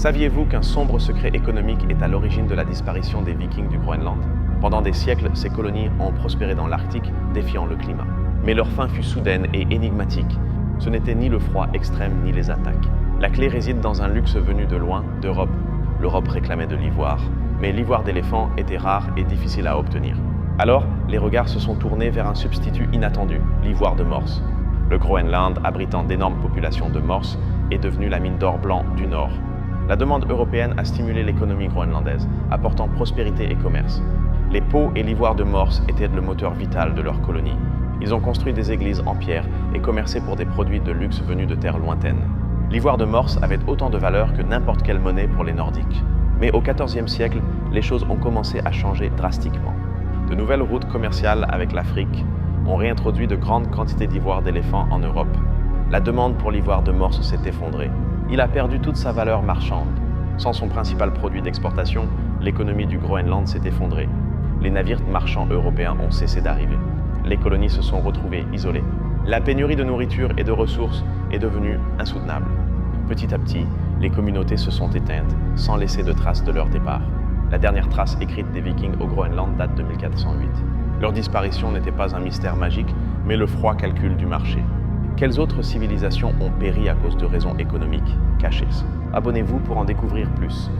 Saviez-vous qu'un sombre secret économique est à l'origine de la disparition des Vikings du Groenland? Pendant des siècles, ces colonies ont prospéré dans l'Arctique, défiant le climat. Mais leur fin fut soudaine et énigmatique. Ce n'était ni le froid extrême ni les attaques. La clé réside dans un luxe venu de loin, d'Europe. L'Europe réclamait de l'ivoire, mais l'ivoire d'éléphant était rare et difficile à obtenir. Alors, les regards se sont tournés vers un substitut inattendu, l'ivoire de morse. Le Groenland, abritant d'énormes populations de morses, est devenu la mine d'or blanc du Nord. La demande européenne a stimulé l'économie groenlandaise, apportant prospérité et commerce. Les peaux et l'ivoire de morse étaient le moteur vital de leur colonie. Ils ont construit des églises en pierre et commercé pour des produits de luxe venus de terres lointaines. L'ivoire de morse avait autant de valeur que n'importe quelle monnaie pour les Nordiques. Mais au XIVe siècle, les choses ont commencé à changer drastiquement. De nouvelles routes commerciales avec l'Afrique ont réintroduit de grandes quantités d'ivoire d'éléphant en Europe. La demande pour l'ivoire de morse s'est effondrée. Il a perdu toute sa valeur marchande. Sans son principal produit d'exportation, l'économie du Groenland s'est effondrée. Les navires marchands européens ont cessé d'arriver. Les colonies se sont retrouvées isolées. La pénurie de nourriture et de ressources est devenue insoutenable. Petit à petit, les communautés se sont éteintes, sans laisser de traces de leur départ. La dernière trace écrite des Vikings au Groenland date de 1408. Leur disparition n'était pas un mystère magique, mais le froid calcul du marché. Quelles autres civilisations ont péri à cause de raisons économiques? Cachez-le. Abonnez-vous pour en découvrir plus.